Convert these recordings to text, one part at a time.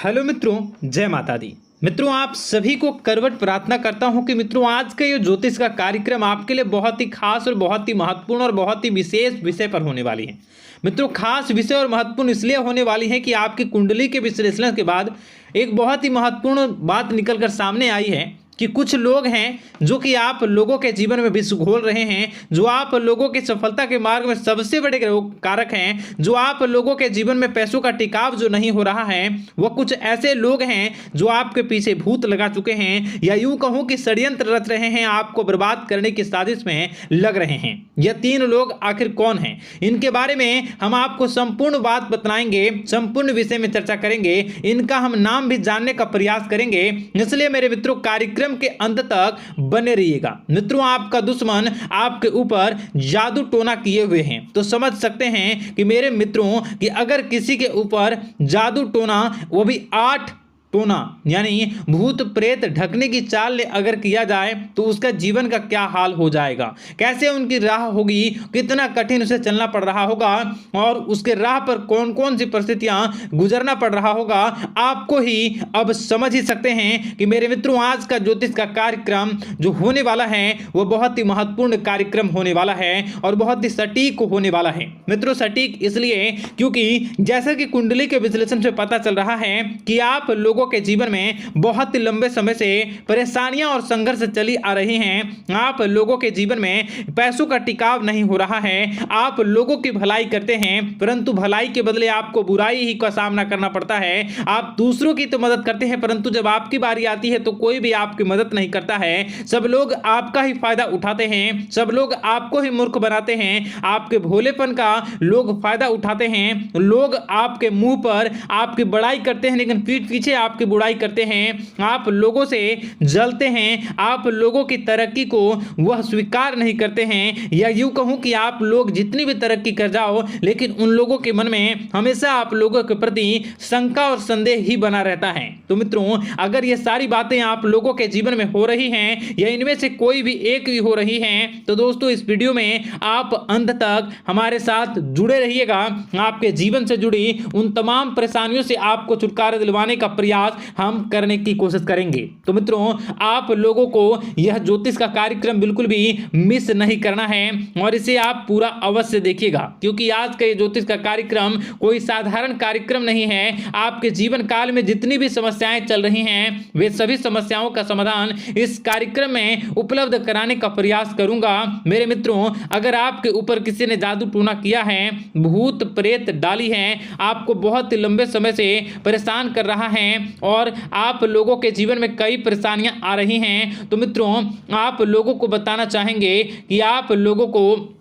Hello मित्रों, जय माता दी। मित्रों, आप सभी को करवट प्रार्थना करता हूं कि मित्रों आज का ये ज्योतिष का कार्यक्रम आपके लिए बहुत ही खास और बहुत ही महत्वपूर्ण और बहुत ही विशेष विषय पर होने वाली है। मित्रों, खास विषय और महत्वपूर्ण इसलिए होने वाली है कि आपकी कुंडली के विश्लेषण के बाद एक बहुत ही महत्वपूर्ण बात निकलकर सामने आई है कि कुछ लोग हैं जो कि आप लोगों के जीवन में विष घोल रहे हैं, जो आप लोगों की सफलता के मार्ग में सबसे बड़े कारक हैं, जो आप लोगों के जीवन में पैसों का टिकाव जो नहीं हो रहा है, वह कुछ ऐसे लोग हैं जो आपके पीछे भूत लगा चुके हैं या यूं कहूं कि षड्यंत्र रच रहे हैं, आपको बर्बाद करने की साजिश में लग रहे हैं। यह तीन लोग आखिर कौन हैं, इनके बारे में हम आपको संपूर्ण बात बताएंगे, संपूर्ण विषय में चर्चा करेंगे, इनका हम नाम भी जानने का प्रयास करेंगे। इसलिए मेरे मित्रों, कार्यक्रम के अंत तक बने रहिएगा। मित्रों, आपका दुश्मन आपके ऊपर जादू टोना किए हुए हैं, तो समझ सकते हैं कि मेरे मित्रों कि अगर किसी के ऊपर जादू टोना, वो भी 8 टोना यानी भूत प्रेत ढकने की चाल अगर किया जाए तो उसका जीवन का क्या हाल हो जाएगा, कैसे उनकी राह होगी, कितना कठिन उसे चलना पड़ रहा होगा और उसके राह पर कौन कौन सी परिस्थितियां गुजरना पड़ रहा होगा, आपको ही अब समझ ही सकते हैं कि मेरे मित्रों आज का ज्योतिष का कार्यक्रम जो होने वाला है वह बहुत ही महत्वपूर्ण कार्यक्रम होने वाला है और बहुत ही सटीक होने वाला है। मित्रों, सटीक इसलिए क्योंकि जैसा कि कुंडली के विश्लेषण से पता चल रहा है कि आप लोगों के जीवन में बहुत ही लंबे समय से परेशानियां और संघर्ष चली आ रही हैं। आप लोगों के जीवन में पैसों का टिकाव नहीं हो रहा है। आप लोगों की भलाई करते हैं परंतु भलाई के बदले आपको बुराई ही का सामना करना पड़ता है। आप दूसरों की तो मदद करते हैं परंतु जब आपकी बारी आती है तो कोई भी आपकी मदद नहीं करता है। सब लोग आपका ही फायदा उठाते हैं, सब लोग आपको ही मूर्ख बनाते हैं, आपके भोलेपन का लोग फायदा उठाते हैं। लोग आपके मुंह पर आपकी बड़ाई करते हैं लेकिन पीठ पीछे आपकी बुराई करते हैं। आप लोगों से जलते हैं, आप लोगों की तरक्की को वह स्वीकार नहीं करते हैं, या यूं कहूं कि आप लोग जितनी भी तरक्की कर जाओ लेकिन उन लोगों के मन में हमेशा आप लोगों के प्रति शंका और संदेह ही बना रहता है। तो मित्रों, अगर ये सारी बातें आप लोगों के जीवन में हो रही हैं या इनमें से कोई भी एक भी हो रही हैं तो दोस्तों इस वीडियो में आप अंत तक हमारे साथ जुड़े रहिएगा। आपके जीवन से जुड़ी उन तमाम परेशानियों से आपको छुटकारा दिलवाने का प्रयास हम करने की कोशिश करेंगे। तो मित्रों, आप लोगों को यह ज्योतिष का कार्यक्रम बिल्कुल भी मिस नहीं करना है और इसे आप पूरा अवश्य देखिएगा क्योंकि आज का ये ज्योतिष का कार्यक्रम कोई साधारण कार्यक्रम नहीं है। आपके जीवन काल में जितनी भी समस्याएं चल रही हैं वे सभी समस्याओं का समाधान इस कार्यक्रम में उपलब्ध कराने का प्रयास करूंगा। मेरे मित्रों, अगर आपके ऊपर किसी ने जादू टोना किया है, भूत प्रेत डाली है, आपको बहुत ही लंबे समय से परेशान कर रहा है और आप लोगों के जीवन में कई परेशानियां आ रही हैं, तो मित्रों आप लोगों को बताना चाहेंगे कि आप लोगों को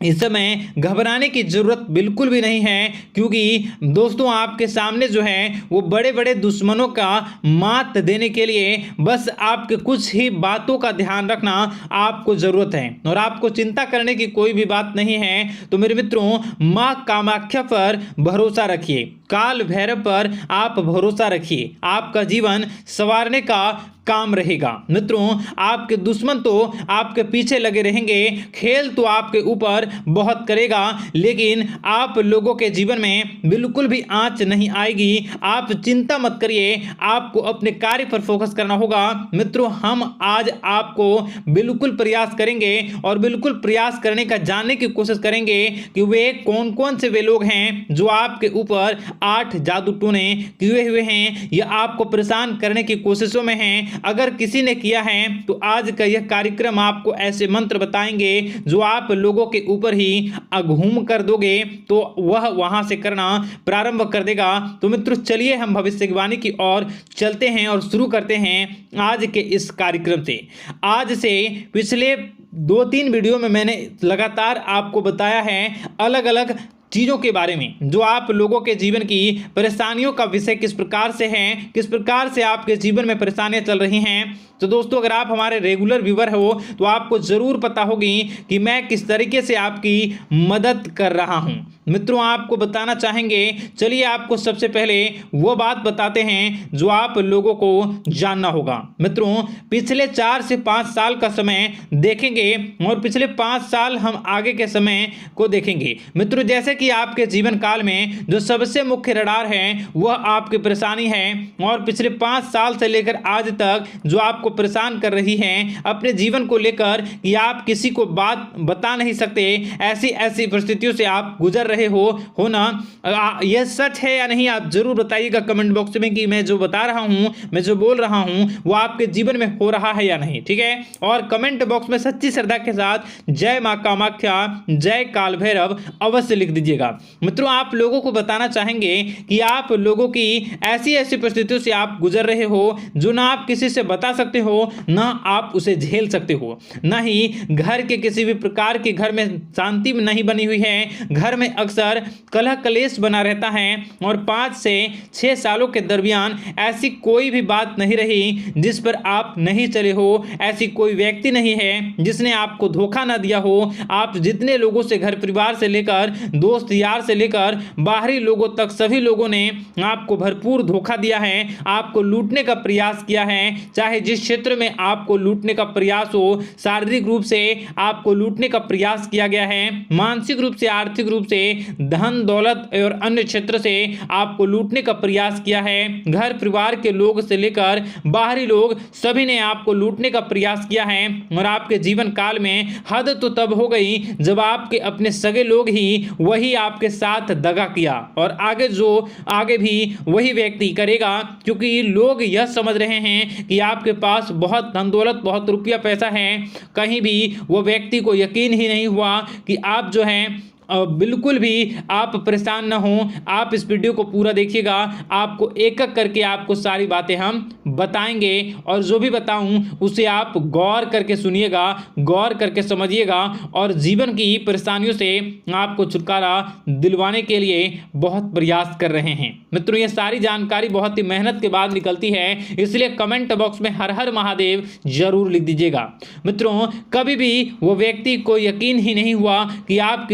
इस समय घबराने की जरूरत बिल्कुल भी नहीं है क्योंकि दोस्तों आपके सामने जो है वो बड़े बड़े दुश्मनों का मात देने के लिए बस आपके कुछ ही बातों का ध्यान रखना आपको जरूरत है और आपको चिंता करने की कोई भी बात नहीं है। तो मेरे मित्रों, मां कामाख्या पर भरोसा रखिए, काल भैरव पर आप भरोसा रखिए, आपका जीवन संवारने का काम रहेगा। मित्रों, आपके दुश्मन तो आपके पीछे लगे रहेंगे, खेल तो आपके ऊपर बहुत करेगा लेकिन आप लोगों के जीवन में बिल्कुल भी आंच नहीं आएगी। आप चिंता मत करिए, आपको अपने कार्य पर फोकस करना होगा। मित्रों, हम आज आपको बिल्कुल प्रयास करेंगे और बिल्कुल प्रयास करने का जानने की कोशिश करेंगे कि वे कौन कौन से वे लोग हैं जो आपके ऊपर 8 जादू टोने किए हुए हैं या आपको परेशान करने की कोशिशों में हैं। अगर किसी ने किया है तो आज का यह कार्यक्रम आपको ऐसे मंत्र बताएंगे जो आप लोगों के ऊपर ही अघूम कर दोगे तो वह वहां से करना प्रारंभ कर देगा। तो मित्रों, चलिए हम भविष्यवाणी की ओर चलते हैं और शुरू करते हैं आज के इस कार्यक्रम से। आज से पिछले 2-3 वीडियो में मैंने लगातार आपको बताया है अलग अलग चीज़ों के बारे में जो आप लोगों के जीवन की परेशानियों का विषय किस प्रकार से है, किस प्रकार से आपके जीवन में परेशानियां चल रही हैं। तो दोस्तों, अगर आप हमारे रेगुलर व्यूवर हो तो आपको ज़रूर पता होगी कि मैं किस तरीके से आपकी मदद कर रहा हूं। मित्रों आपको बताना चाहेंगे। चलिए आपको सबसे पहले वो बात बताते हैं जो आप लोगों को जानना होगा। मित्रों पिछले 4 से 5 साल का समय देखेंगे और पिछले 5 साल हम आगे के समय को देखेंगे। मित्रों जैसे कि आपके जीवन काल में जो सबसे मुख्य रडार है वह आपकी परेशानी है और पिछले 5 साल से लेकर आज तक जो आपको परेशान कर रही है अपने जीवन को लेकर कि आप किसी को बात बता नहीं सकते, ऐसी ऐसी परिस्थितियों से आप गुजर रहे हो ना। यह सच है या नहीं आप जरूर बताइएगा कमेंट बॉक्स में कि मैं जो बता रहा हूं, मैं जो बोल रहा हूं वो आपके जीवन में हो रहा है या नहीं। ठीक है, और कमेंट बॉक्स में सच्ची श्रद्धा के साथ जय मां कामाख्या, जय काल भैरव अवश्य लिख दीजिएगा। मित्रों आप लोगों को बताना चाहेंगे कि आप लोगों की ऐसी ऐसी परिस्थितियों से आप गुजर रहे हो जो ना आप किसी से बता सकते हो ना आप उसे झेल सकते हो, ना ही घर के किसी भी प्रकार के घर में शांति नहीं बनी हुई है। घर में अक्सर कलह कलेश बना रहता है और 5 से 6 सालों के दरमियान ऐसी कोई भी बात नहीं रही जिस पर आप नहीं चले हो, ऐसी कोई व्यक्ति नहीं है जिसने आपको धोखा ना दिया हो। आप जितने लोगों से घर परिवार से लेकर दोस्त यार से लेकर बाहरी लोगों तक सभी लोगों ने आपको भरपूर धोखा दिया है, आपको लूटने का प्रयास किया है। चाहे जिस क्षेत्र में आपको लूटने का प्रयास हो, शारीरिक रूप से आपको लूटने का प्रयास किया गया है, मानसिक रूप से आर्थिक रूप से धन दौलत और अन्य क्षेत्र से आपको लूटने का प्रयास किया है। घर परिवार के लोग से लेकर बाहरी लोग सभी ने आपको लूटने का प्रयास किया है और आपके जीवन काल में हद तो तब हो गई जब आपके अपने सगे लोग ही वही आपके साथ दगा किया और आगे भी वही व्यक्ति करेगा, क्योंकि लोग यह समझ रहे हैं कि आपके पास बहुत धन दौलत बहुत रुपया पैसा है। कहीं भी वो व्यक्ति को यकीन ही नहीं हुआ कि आप जो है बिल्कुल भी आप परेशान ना हो। आप इस वीडियो को पूरा देखिएगा, आपको एक एक करके आपको सारी बातें हम बताएंगे और जो भी बताऊं उसे आप गौर करके सुनिएगा, गौर करके समझिएगा और जीवन की परेशानियों से आपको छुटकारा दिलवाने के लिए बहुत प्रयास कर रहे हैं। मित्रों ये सारी जानकारी बहुत ही मेहनत के बाद निकलती है, इसलिए कमेंट बॉक्स में हर हर महादेव जरूर लिख दीजिएगा। मित्रों कभी भी वो व्यक्ति को यकीन ही नहीं हुआ कि आप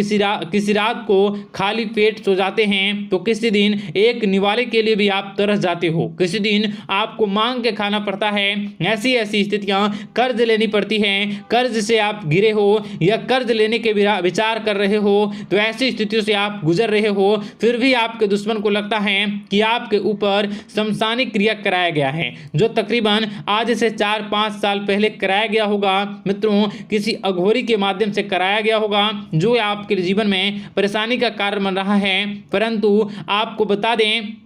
किसी रात को खाली पेट सो जाते हैं तो किसी दिन एक निवाले के लिए भी आप तरस जाते हो, किसी दिन आपको मांग के खाना पड़ता है। ऐसी ऐसी स्थितियां कर्ज लेनी पड़ती हैं, कर्ज से आप घिरे हो या कर्ज लेने के विचार कर रहे हो, तो ऐसी स्थितियों से आप गुजर रहे हो। फिर भी आपके दुश्मन को लगता है कि आपके ऊपर शमशानी क्रिया कराया गया है, जो तकरीबन आज से 4-5 साल पहले कराया गया होगा। मित्रों किसी अघोरी के माध्यम से कराया गया होगा जो आपके जीवन में परेशानी का कारण बन रहा है। परंतु आपको बता दें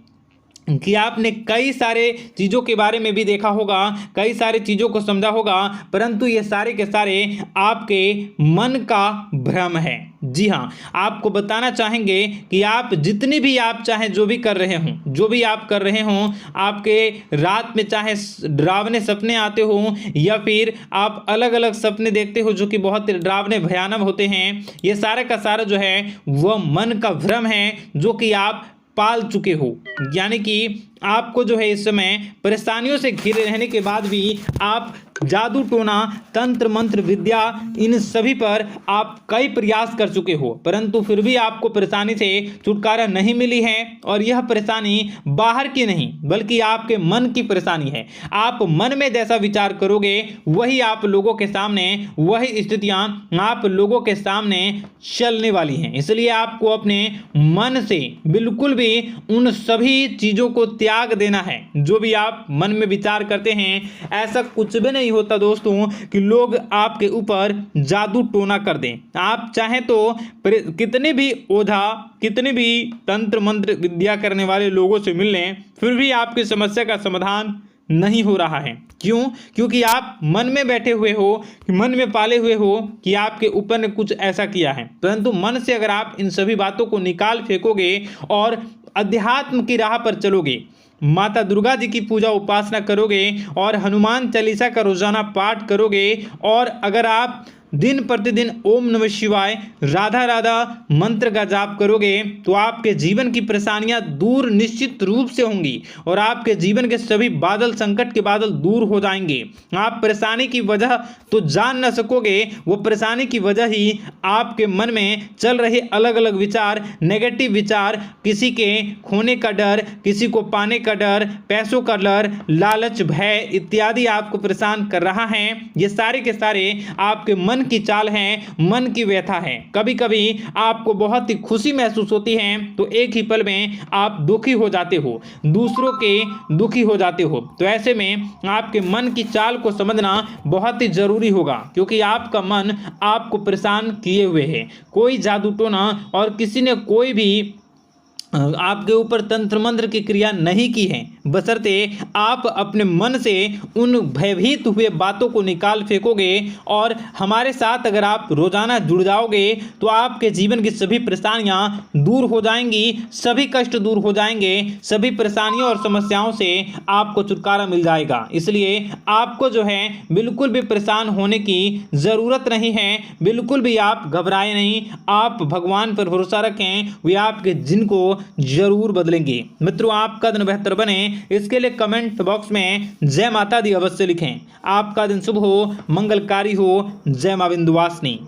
कि आपने कई सारे चीज़ों के बारे में भी देखा होगा, कई सारी चीज़ों को समझा होगा, परंतु ये सारे के सारे आपके मन का भ्रम है। जी हाँ, आपको बताना चाहेंगे कि आप जितनी भी आप चाहे जो भी कर रहे हों, जो भी आप कर रहे हों, आपके रात में चाहे डरावने सपने आते हों या फिर आप अलग अलग सपने देखते हो जो कि बहुत डरावने भयानक होते हैं, ये सारे का सारा जो है वह मन का भ्रम है जो कि आप पाल चुके हो। यानी कि आपको जो है इस समय परेशानियों से घिरे रहने के बाद भी आप जादू टोना तंत्र मंत्र विद्या इन सभी पर आप कई प्रयास कर चुके हो, परंतु फिर भी आपको परेशानी से छुटकारा नहीं मिली है। और यह परेशानी बाहर की नहीं बल्कि आपके मन की परेशानी है। आप मन में जैसा विचार करोगे वही आप लोगों के सामने, वही स्थितियां आप लोगों के सामने चलने वाली हैं। इसलिए आपको अपने मन से बिल्कुल भी उन सभी चीज़ों को त्याग देना है जो भी आप मन में विचार करते हैं। ऐसा कुछ भी नहीं होता दोस्तों कि लोग आपके ऊपर जादू टोना कर दें। आप चाहें तो कितने भी ओझा, कितने भी तंत्र मंत्र विद्या करने वाले लोगों से मिल लें, फिर भी आपकी समस्या का समाधान नहीं हो रहा है। क्यों? क्योंकि आप मन में बैठे हुए हो, मन में पाले हुए हो कि आपके ऊपर ने कुछ ऐसा किया है। परंतु मन से अगर आप इन सभी बातों को निकाल फेंकोगे और अध्यात्म की राह पर चलोगे, माता दुर्गा जी की पूजा उपासना करोगे और हनुमान चालीसा का रोजाना पाठ करोगे, और अगर आप दिन प्रतिदिन ओम नमः शिवाय राधा राधा मंत्र का जाप करोगे तो आपके जीवन की परेशानियां दूर निश्चित रूप से होंगी और आपके जीवन के सभी बादल, संकट के बादल दूर हो जाएंगे। आप परेशानी की वजह तो जान न सकोगे, वो परेशानी की वजह ही आपके मन में चल रहे अलग अलग विचार, नेगेटिव विचार, किसी के खोने का डर, किसी को पाने का डर, पैसों का डर, लालच, भय इत्यादि आपको परेशान कर रहा है। ये सारे के सारे आपके मन की चाल हैं, मन की व्यथा है। कभी कभी आपको बहुत ही खुशी महसूस होती है तो एक ही पल में आप दुखी हो जाते हो, दूसरों के दुखी हो जाते हो। तो ऐसे में आपके मन की चाल को समझना बहुत ही जरूरी होगा, क्योंकि आपका मन आपको परेशान किए हुए है। कोई जादू टोना और किसी ने कोई भी आपके ऊपर तंत्र मंत्र की क्रिया नहीं की है, बशर्ते आप अपने मन से उन भयभीत हुए बातों को निकाल फेंकोगे और हमारे साथ अगर आप रोजाना जुड़ जाओगे तो आपके जीवन की सभी परेशानियां दूर हो जाएंगी, सभी कष्ट दूर हो जाएंगे, सभी परेशानियों और समस्याओं से आपको छुटकारा मिल जाएगा। इसलिए आपको जो है बिल्कुल भी परेशान होने की ज़रूरत नहीं है, बिल्कुल भी आप घबराए नहीं। आप भगवान पर भरोसा रखें, वे आपके जिनको जरूर बदलेंगे। मित्रों, आपका दिन बेहतर बने इसके लिए कमेंट बॉक्स में जय माता दी अवश्य लिखें। आपका दिन शुभ हो, मंगलकारी हो। जय मां विंध्यवासिनी।